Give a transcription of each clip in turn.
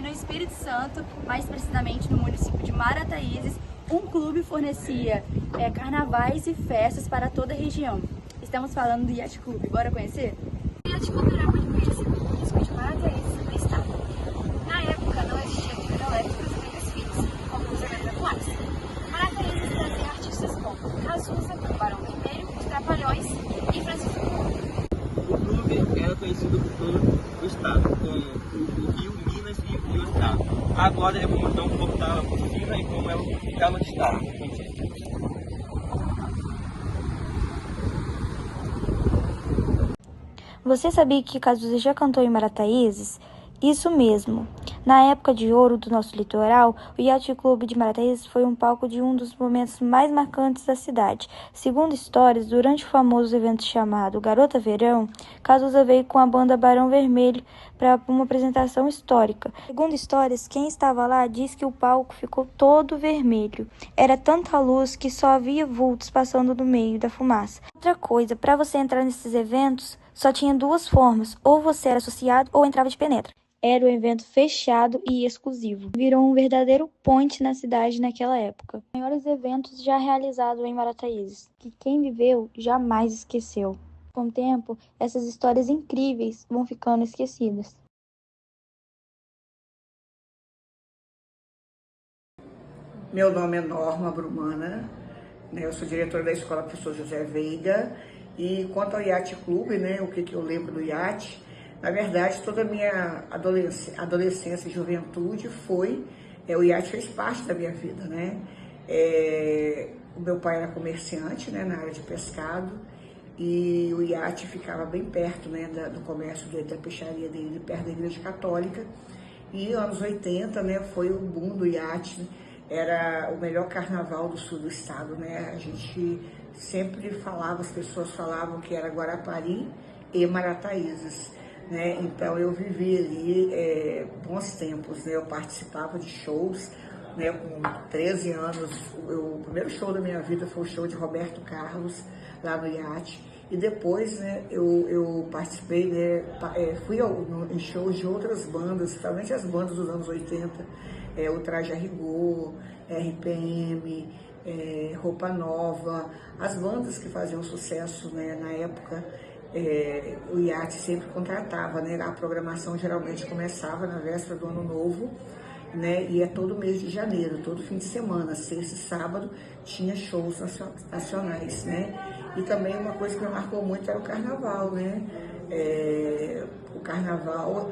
no Espírito Santo, mais precisamente no município de Marataízes, um clube fornecia carnavais e festas para toda a região. Estamos falando do Yacht Clube, bora conhecer? O Yacht Clube era muito conhecido no município de Marataízes, no estado. Na época não existia hidrelétricas nem desfiles, como os eventos atuais. Marataízes trazia artistas como Cazuza, Barão Vermelho, Os Trapalhões e Francisco. O clube era conhecido por todo o estado, como o Rio, Minas e o estado. Agora é como então cortava por cima e como ela ficava de estado. Você sabia que Cazuza já cantou em Marataízes? Isso mesmo. Na época de ouro do nosso litoral, o Yacht Clube de Marataízes foi um palco de um dos momentos mais marcantes da cidade. Segundo histórias, durante o famoso evento chamado Garota Verão, Cazuza veio com a banda Barão Vermelho para uma apresentação histórica. Segundo histórias, quem estava lá diz que o palco ficou todo vermelho. Era tanta luz que só havia vultos passando no meio da fumaça. Outra coisa, para você entrar nesses eventos, só tinha duas formas, ou você era associado ou entrava de penetra. Era um evento fechado e exclusivo. Virou um verdadeiro point na cidade naquela época. Os maiores eventos já realizados em Marataízes, que quem viveu jamais esqueceu. Com o tempo, essas histórias incríveis vão ficando esquecidas. Meu nome é Norma Brumana, eu sou diretora da Escola Professor José Veiga. E quanto ao Yacht Clube, o que eu lembro do iate, na verdade, toda a minha adolescência e juventude o iate fez parte da minha vida, O meu pai era comerciante, na área de pescado, e o iate ficava bem perto, do comércio dele, da peixaria dele, perto da Igreja Católica. E anos 80, foi o boom do iate, era o melhor carnaval do sul do estado, A gente sempre falava, as pessoas falavam que era Guarapari e Marataízes, Então eu vivi ali bons tempos, Eu participava de shows, com 13 anos, o primeiro show da minha vida foi o show de Roberto Carlos, lá no iate. E depois, eu participei, fui em shows de outras bandas, principalmente as bandas dos anos 80, o Traje a Rigor, RPM, Roupa Nova, as bandas que faziam sucesso, na época. O iate sempre contratava, A programação geralmente começava na véspera do Ano Novo, E é todo mês de janeiro, todo fim de semana, sexta e sábado, tinha shows nacionais, E também uma coisa que me marcou muito era o carnaval, O carnaval,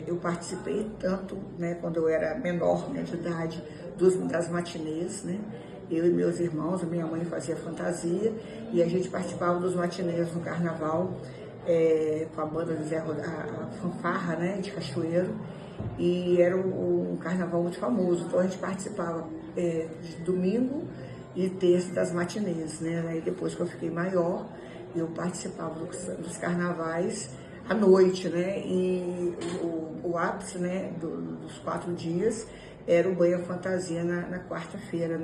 eu participei tanto, quando eu era menor, de idade, das matinês, Eu e meus irmãos, a minha mãe fazia fantasia e a gente participava dos matinês no carnaval, com a banda de a fanfarra, de Cachoeiro, e era um carnaval muito famoso, então a gente participava de domingo e terça das matinês, Aí depois que eu fiquei maior, eu participava dos carnavais à noite, E o ápice, dos 4 dias era o banho fantasia na quarta-feira,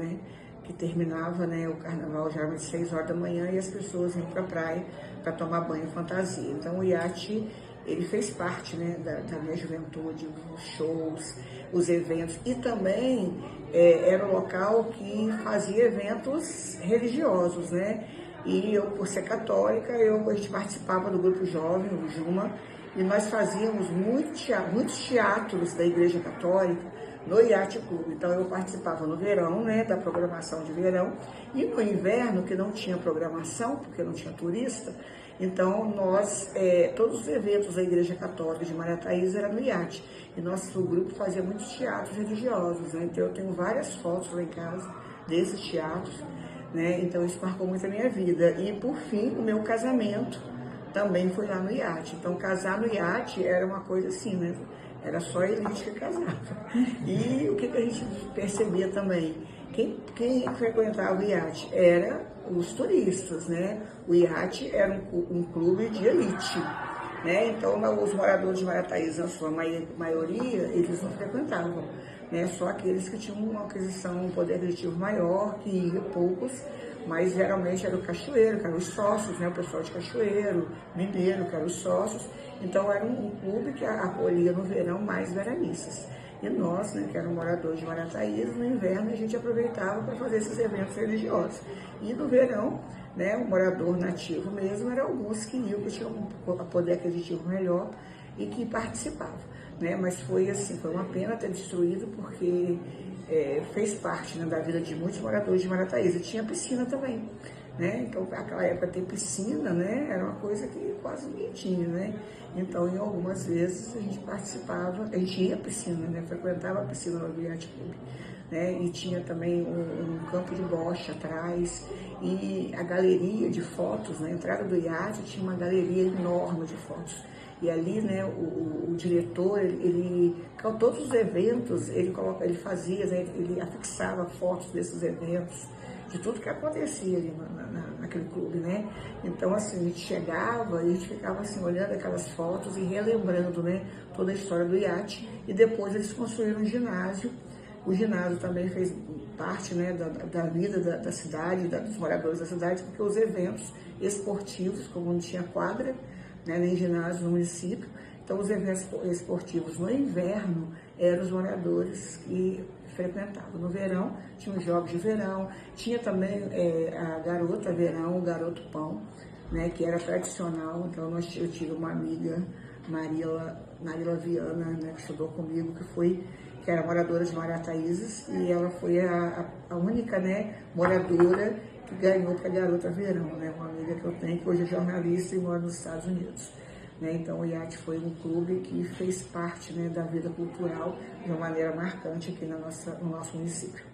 Que terminava, o carnaval já às 6 horas da manhã e as pessoas iam para a praia para tomar banho fantasia. Então o iate, ele fez parte, da minha juventude, os shows, os eventos, e também era um local que fazia eventos religiosos, E eu, por ser católica, a gente participava do grupo jovem, o Juma, e nós fazíamos muitos teatros da Igreja Católica no Yacht Clube. Então eu participava no verão, da programação de verão, e no inverno, que não tinha programação, porque não tinha turista, então nós, todos os eventos da Igreja Católica de Marataízes eram no iate, e nosso grupo fazia muitos teatros religiosos, Então eu tenho várias fotos lá em casa desses teatros, Então isso marcou muito a minha vida. E por fim, o meu casamento também foi lá no iate. Então casar no iate era uma coisa assim, Era só a elite que casava. E o que a gente percebia também? Quem frequentava o iate? Era os turistas, O iate era um clube de elite, Então os moradores de Marataízes, na sua maioria, eles não frequentavam, Só aqueles que tinham uma aquisição, um poder aquisitivo maior, que ia poucos, mas geralmente era o Cachoeiro, que eram os sócios, né? O pessoal de Cachoeiro, Mineiro, que eram os sócios. Então era um clube que acolhia no verão mais veranistas. E nós, né, que eram moradores de Marataízes, no inverno a gente aproveitava para fazer esses eventos religiosos. E no verão, né, o morador nativo mesmo, eram alguns que iam, que tinham um poder aquisitivo melhor e que participavam. Né? Mas foi assim, foi uma pena ter destruído, porque fez parte, né, da vida de muitos moradores de Marataízes. E tinha piscina também. Né? Então, naquela época, ter piscina, né, era uma coisa que quase ninguém tinha, né? Então, em algumas vezes, a gente participava, a gente ia à piscina, né? Frequentava a piscina do Yacht Clube, né? E tinha também um campo de bocha atrás, e a galeria de fotos, na entrada do iate tinha uma galeria enorme de fotos. E ali, né, o diretor, todos os eventos, ele fazia, né, ele afixava fotos desses eventos, de tudo que acontecia ali naquele clube, né? Então, assim, a gente chegava e a gente ficava, assim, olhando aquelas fotos e relembrando, né, toda a história do iate. E depois eles construíram um ginásio. O ginásio também fez parte, né, da vida da cidade, dos moradores da cidade, porque os eventos esportivos, como não tinha quadra, né, nem ginásio no município, então os eventos esportivos no inverno eram os moradores que frequentavam. No verão, tinha os jogos de verão, tinha também a garota verão, o garoto pão, né, que era tradicional. Então eu tive uma amiga, Marila Viana, né, que estudou comigo, que era moradora de Marataízes, e ela foi a única, né, moradora que ganhou para a garota verão, né, uma amiga que eu tenho, que hoje é jornalista e mora nos Estados Unidos. Né? Então o IAT foi um clube que fez parte, né, da vida cultural de uma maneira marcante aqui no nosso município.